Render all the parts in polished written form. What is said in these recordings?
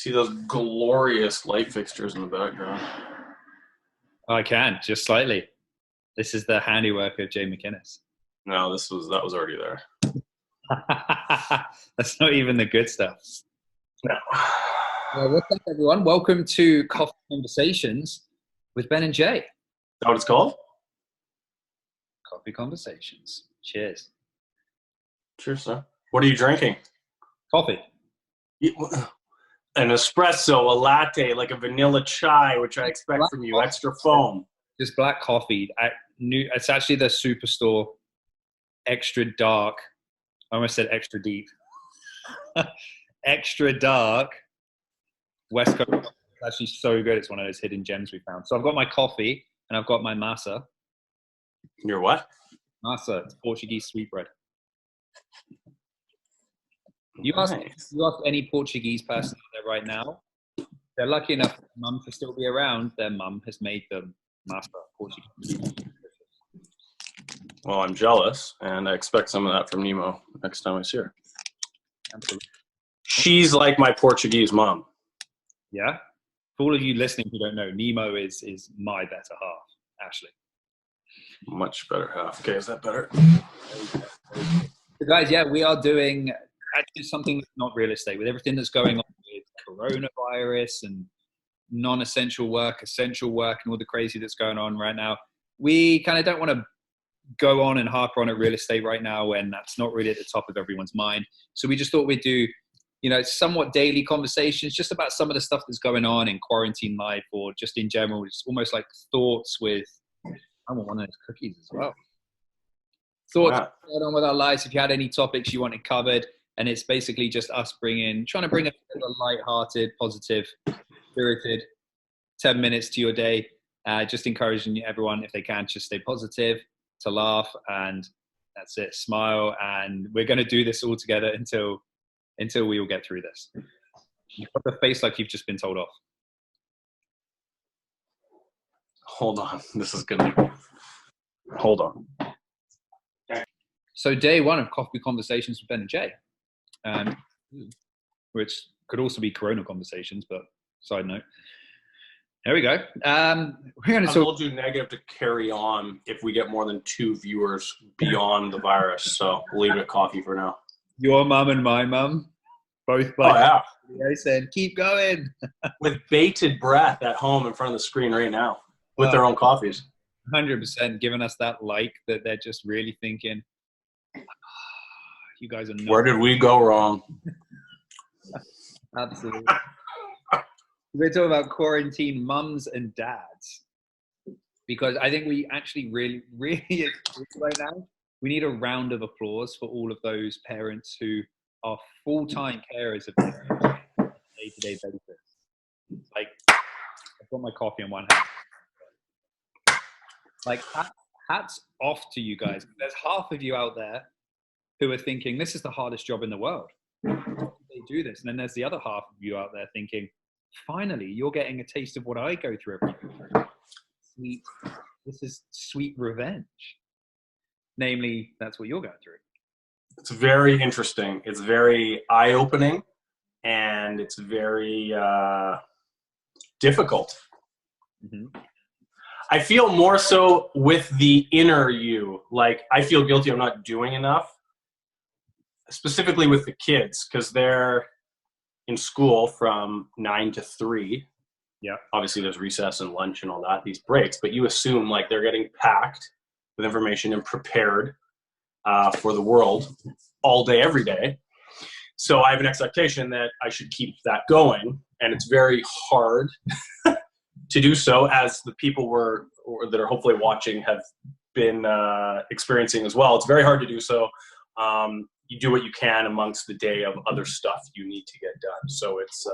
See those glorious light fixtures in the background. I can, just slightly. This is the handiwork of Jay McInnes. No, that was already there. That's not even the good stuff. No. Well, what's up, everyone? Welcome to Coffee Conversations with Ben and Jay. Is that what it's called? Coffee Conversations. Cheers. Cheers, sir. What are you drinking? Coffee. An espresso, a latte, like a vanilla chai, which I expect from you. Extra foam. Just black coffee. It's actually the Superstore extra dark. I almost said extra deep. Extra dark West Coast. It's actually so good. It's one of those hidden gems we found. So I've got my coffee and I've got my masa. Your what? Masa. It's Portuguese sweetbread. You ask any Portuguese person out there right now, they're lucky enough for mum to still be around. Their mum has made them masa Portuguese. Well, I'm jealous, and I expect some of that from Nemo next time I see her. Absolutely. She's like my Portuguese mom. Yeah? For all of you listening who don't know, Nemo is my better half, Ashley. Much better half. Okay, is that better? So guys, yeah, we are doing actually something that's not real estate. With everything that's going on with coronavirus and non-essential work, essential work, and all the crazy that's going on right now, we kind of don't want to go on and harp on at real estate right now when that's not really at the top of everyone's mind. So we just thought we'd do, somewhat daily conversations just about some of the stuff that's going on in quarantine life or just in general. It's almost like thoughts with, I want one of those cookies as well. Thoughts going on with our lives. If you had any topics you wanted covered, and it's basically just us trying to bring a light-hearted, positive, spirited 10 minutes to your day, just encouraging everyone, if they can, just stay positive, to laugh, and that's it. Smile, and we're going to do this all together until we all get through this. You've got the face like you've just been told off. Hold on. This is going to... Hold on. So day one of Coffee Conversations with Ben and Jay, which could also be Corona Conversations, but side note. There we go. We're going to told you negative to carry on if we get more than 2 viewers beyond the virus. So we'll leave it at coffee for now. Your mum and my mum, both saying, keep going. With bated breath at home in front of the screen right now with their own coffees. 100% giving us that that they're just really thinking, you guys are not. Where did we go wrong? Absolutely. We're talking about quarantine mums and dads, because I think we actually really, really right now, we need a round of applause for all of those parents who are full-time carers of their day-to-day basis. Like, I've got my coffee in one hand. Like, hats off to you guys. There's half of you out there who are thinking, this is the hardest job in the world. How do they do this? And then there's the other half of you out there thinking, finally, you're getting a taste of what I go through every day. This is sweet revenge. Namely, that's what you're going through. It's very interesting. It's very eye-opening, and it's very difficult. Mm-hmm. I feel more so with the inner you. Like, I feel guilty of not doing enough, specifically with the kids, because they're in school from 9 to 3. Yeah. Obviously, there's recess and lunch and all that, these breaks, but you assume like they're getting packed with information and prepared for the world all day, every day. So I have an expectation that I should keep that going, and it's very hard to do so, as the people that are hopefully watching have been experiencing as well. It's very hard to do so. You do what you can amongst the day of other stuff you need to get done. So it's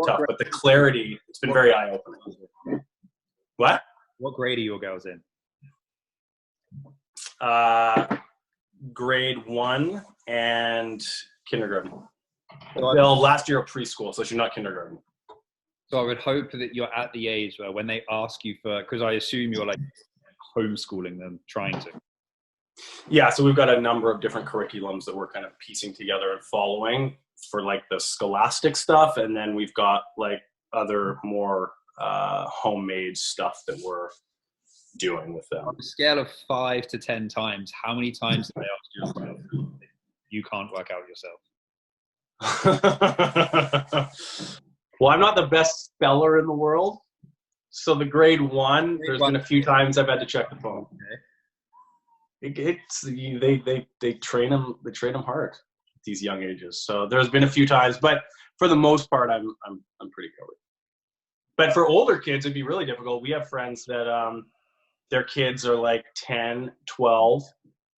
tough, but the clarity, it's been very eye-opening. What? What grade are your girls in? Grade 1 and kindergarten. Well, last year of preschool, so she's not kindergarten. So I would hope that you're at the age where when they ask you because I assume you're like homeschooling them, trying to. Yeah, so we've got a number of different curriculums that we're kind of piecing together and following for like the scholastic stuff, and then we've got like other more homemade stuff that we're doing with them. On a scale of 5 to 10 times, how many times have they asked yourself, you can't work out yourself? Well, I'm not the best speller in the world. So the grade 1, there's been a few times I've had to check the phone. They train them hard at these young ages. So there's been a few times, but for the most part, I'm pretty covered. But for older kids, it'd be really difficult. We have friends that their kids are like 10, 12,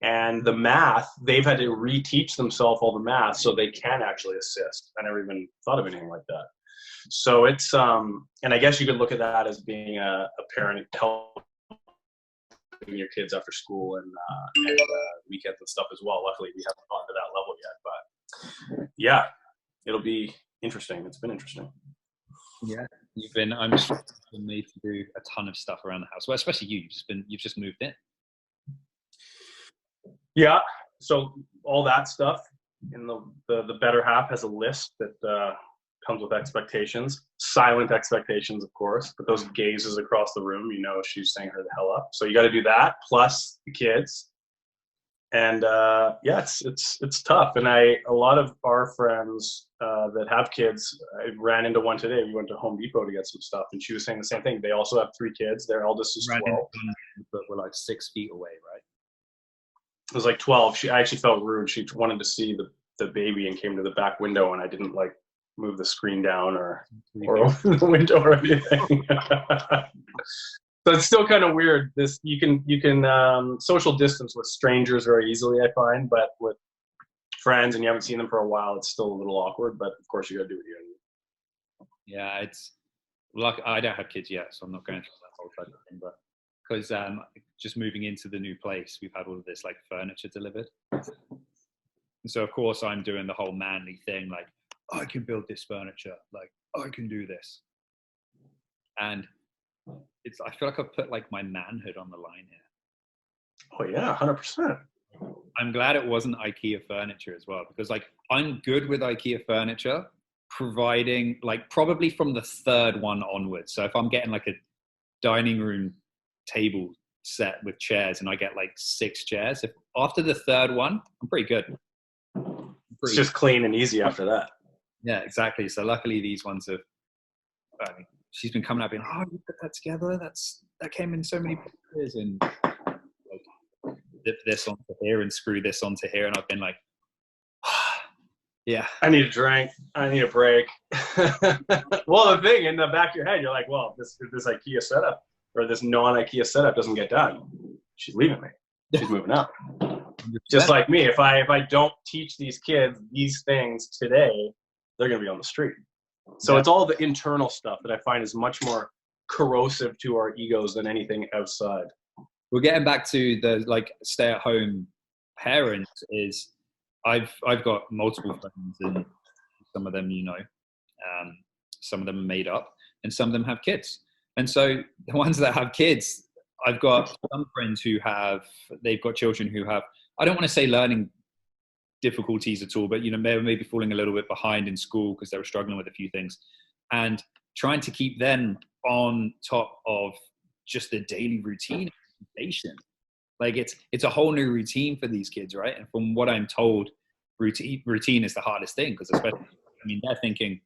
and the math, they've had to reteach themselves all the math so they can actually assist. I never even thought of anything like that. So it's, and I guess you could look at that as being a parent helping your kids after school and weekends and stuff as well. Luckily, we haven't gone to that level yet, but yeah, it'll be interesting. It's been interesting. Yeah, I'm sure you've been made to do a ton of stuff around the house. Well, especially you've just moved in. Yeah, so all that stuff in the better half has a list that comes with expectations, silent expectations, of course, but those gazes across the room, she's saying her the hell up. So you got to do that plus the kids. And yeah, it's tough. And a lot of our friends that have kids, I ran into one today. We went to Home Depot to get some stuff, and she was saying the same thing. They also have 3 kids. Their eldest is 12. But we're like 6 feet away, right? It was like 12. I actually felt rude. She wanted to see the baby and came to the back window, and I didn't like move the screen down or open the window or anything. So it's still kind of weird. You can social distance with strangers very easily, I find, but with friends and you haven't seen them for a while, it's still a little awkward. But of course, you got to do what you got to do. Yeah, it's like I don't have kids yet, so I'm not going through that whole type of thing. But because just moving into the new place, we've had all of this like furniture delivered, and so of course I'm doing the whole manly thing, like I can build this furniture, like I can do this, and I feel like I've put like my manhood on the line here. Oh yeah, 100%. I'm glad it wasn't IKEA furniture as well, because like I'm good with IKEA furniture, providing like probably from the 3rd one onwards. So if I'm getting like a dining room table set with chairs and I get like 6 chairs, if after the 3rd one, I'm pretty good. It's just clean and easy after that. Yeah, exactly. So luckily these ones have, she's been coming up being, oh, you put that together? That came in so many pieces, and like, dip this onto here and screw this onto here. And I've been like, yeah. I need a drink. I need a break. Well, the thing in the back of your head, you're like, well, this IKEA setup or this non-IKEA setup doesn't get done, she's leaving me. She's moving out. Just like me, if I don't teach these kids these things today, they're going to be on the street. So It's all the internal stuff that I find is much more corrosive to our egos than anything outside. We're getting back to the like stay-at-home parents. Is I've got multiple friends, and some of them, some of them are made up, and some of them have kids. And so the ones that have kids, I've got some friends they've got children who have, I don't want to say learning difficulties at all, but maybe falling a little bit behind in school because they were struggling with a few things, and trying to keep them on top of just the daily routine. Like it's a whole new routine for these kids, right? And from what I'm told, routine is the hardest thing, because especially, they're thinking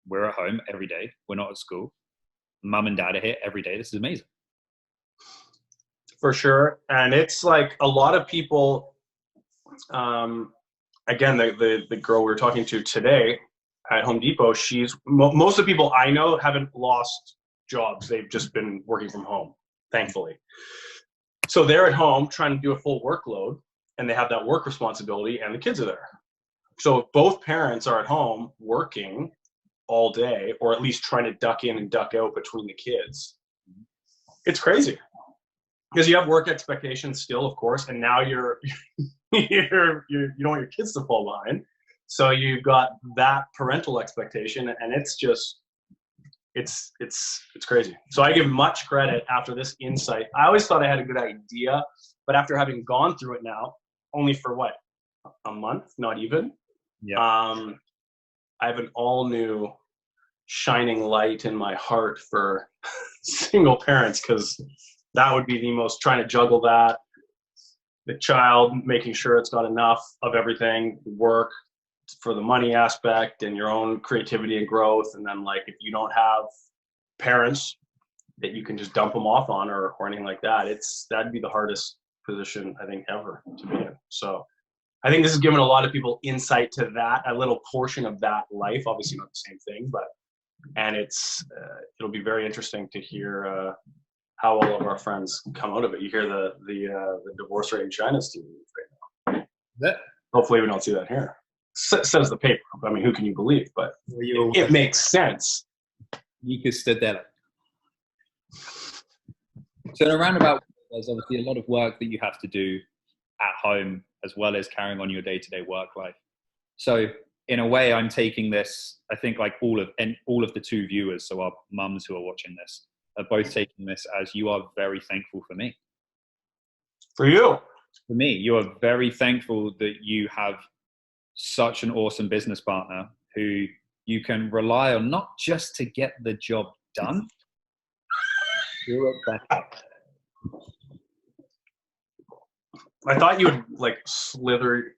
we're at home every day, we're not at school, mum and dad are here every day, this is amazing. For sure. And it's like a lot of people, again, the girl we were talking to today at Home Depot, most of the people I know haven't lost jobs. They've just been working from home, thankfully. So they're at home trying to do a full workload, and they have that work responsibility, and the kids are there. So if both parents are at home working all day, or at least trying to duck in and duck out between the kids, it's crazy. Because you have work expectations still, of course, and now you don't want your kids to fall behind. So you've got that parental expectation, and it's just, it's crazy. So I give much credit after this insight. I always thought I had a good idea, but after having gone through it now, only for what, a month, not even. Yeah. I have an all new shining light in my heart for single parents, because that would be the most, trying to juggle that, the child, making sure it's got enough of everything, work for the money aspect and your own creativity and growth. And then like, if you don't have parents that you can just dump them off on or anything like that, that'd be the hardest position I think ever to be in. So I think this has given a lot of people insight to that, a little portion of that life, obviously not the same thing, but, and it'll be very interesting to hear how all of our friends come out of it. You hear the divorce rate in China is right now. Hopefully we don't see that here. Says the paper. I mean, who can you believe? But it makes sense. You could stood there. So in a roundabout, there's obviously a lot of work that you have to do at home as well as carrying on your day-to-day work life. So in a way, I'm taking this, I think like all of the two viewers, so our mums who are watching this, are both taking this as you are very thankful for me. For you? For me, you are very thankful that you have such an awesome business partner who you can rely on, not just to get the job done, do it better. I thought you would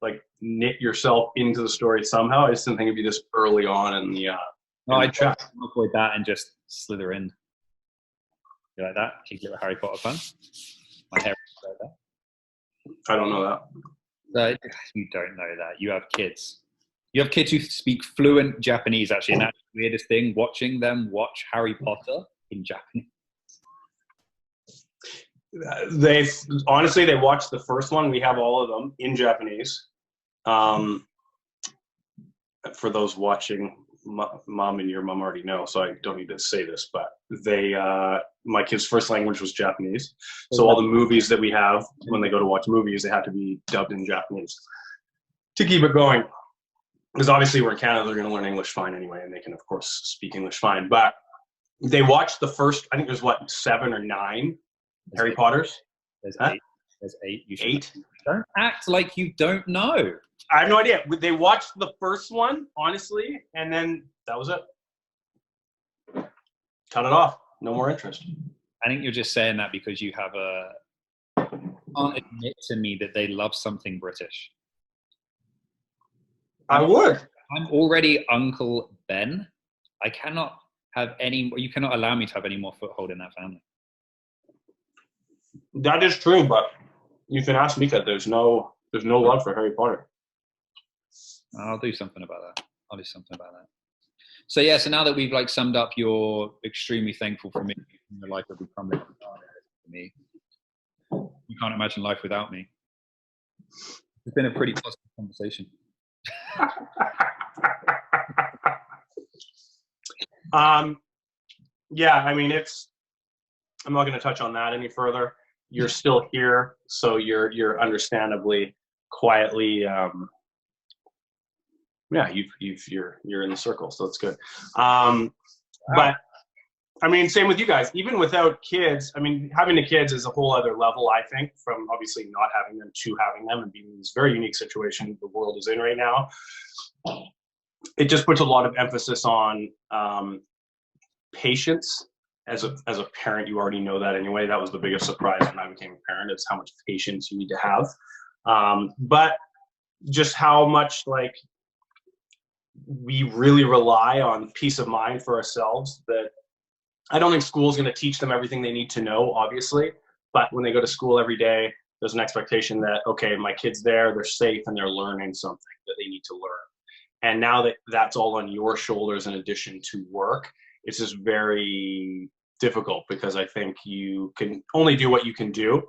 like knit yourself into the story somehow. I just didn't think it'd be this early on in the no, I try to avoid that and just slither in. You like that? Cute little Harry Potter fun. My hair is like that. I don't know that. You don't know that. You have kids. You have kids who speak fluent Japanese, actually, and that's the weirdest thing, watching them watch Harry Potter in Japanese. They watched the first one. We have all of them in Japanese. For those watching, mom and your mom already know, so I don't need to say this, but my kids' first language was Japanese. So all the movies that we have, when they go to watch movies, they have to be dubbed in Japanese to keep it going. Because obviously we're in Canada, they're going to learn English fine anyway, and they can of course speak English fine. But they watched the first, I think there's 7 or 9 Harry Potters. There's 8. There's 8. You 8? Don't act like you don't know. I have no idea. They watched the first one, honestly, and then that was it. Cut it off. No more interest. I think you're just saying that because you have can't admit to me that they love something British. I would. I'm already Uncle Ben. I cannot have you cannot allow me to have any more foothold in that family. That is true, but you can ask Mika. There's no love for Harry Potter. I'll do something about that. So yeah, so now that we've summed up your extremely thankful for me, your life will become for me. You can't imagine life without me. It's been a pretty positive conversation. Yeah, I mean, I'm not going to touch on that any further. You're still here, so you're understandably quietly, you're in the circle, so that's good. But I mean, same with you guys. Even without kids, I mean, having the kids is a whole other level, I think, from obviously not having them to having them and being in this very unique situation the world is in right now. It just puts a lot of emphasis on patience. As a parent, you already know that anyway. That was the biggest surprise when I became a parent, is how much patience you need to have. But just how much we really rely on peace of mind for ourselves. That I don't think school is going to teach them everything they need to know, obviously. But when they go to school every day, there's an expectation that, okay, my kid's there, they're safe, and they're learning something that they need to learn. And now that that's all on your shoulders in addition to work, it's just very difficult, because I think you can only do what you can do,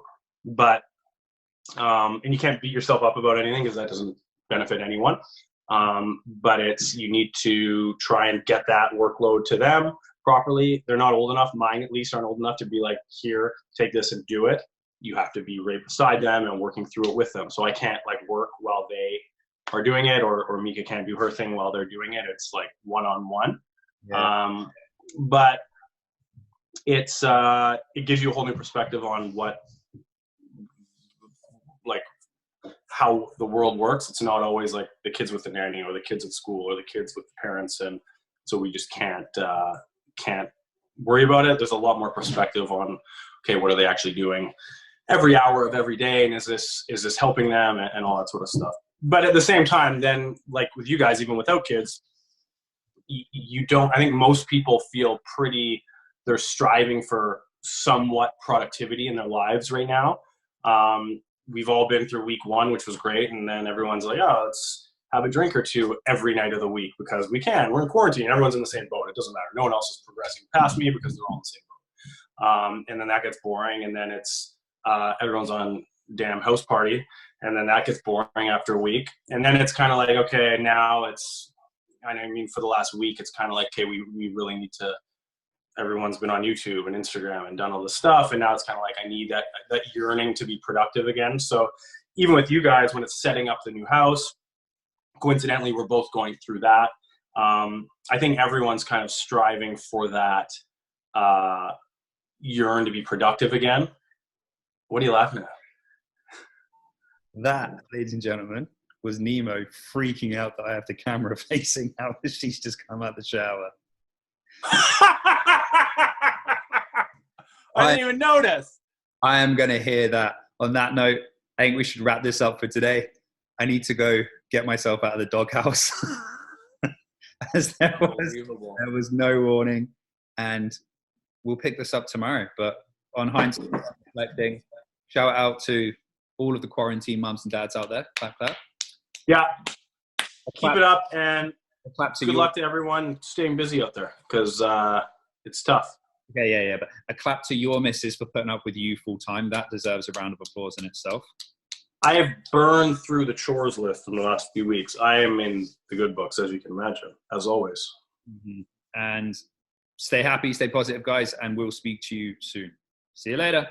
but and you can't beat yourself up about anything, because that doesn't benefit anyone. But you need to try and get that workload to them properly. They're not old enough. Mine at least aren't old enough to be like, here, take this and do it. You have to be right beside them and working through it with them. So I can't work while they are doing it, or Mika can't do her thing while they're doing it. It's one-on-one. Yeah. But it gives you a whole new perspective on how the world works. It's not always like the kids with the nanny or the kids at school or the kids with the parents. And so we just can't worry about it. There's a lot more perspective on, okay, what are they actually doing every hour of every day? And is this helping them and all that sort of stuff. But at the same time, then like with you guys, even without kids, you don't, I think most people feel they're striving for somewhat productivity in their lives right now. We've all been through week 1, which was great. And then everyone's like, oh, let's have a drink or two every night of the week because we're in quarantine. Everyone's in the same boat. It doesn't matter. No one else is progressing past me because they're all in the same boat. And then that gets boring. And then it's, everyone's on damn house party. And then that gets boring after a week. And then it's kind of like, okay, now for the last week, it's kind of like, okay, we really need to, everyone's been on YouTube and Instagram and done all this stuff. And now it's kind of like, I need that yearning to be productive again. So even with you guys, when it's setting up the new house, coincidentally, we're both going through that. I think everyone's kind of striving for that yearn to be productive again. What are you laughing at? That, ladies and gentlemen, was Nemo freaking out that I have the camera facing out as she's just come out the shower. I didn't even notice. I am going to hear that. On that note, I think we should wrap this up for today. I need to go get myself out of the doghouse. As there was no warning. And we'll pick this up tomorrow. But on hindsight, reflecting, shout out to all of the quarantine mums and dads out there. Clap, clap. Yeah. Keep it up, and good luck to everyone staying busy out there because it's tough. Okay, yeah. But a clap to your missus for putting up with you full time. That deserves a round of applause in itself. I have burned through the chores list in the last few weeks. I am in the good books, as you can imagine, as always. Mm-hmm. And stay happy, stay positive, guys, and we'll speak to you soon. See you later.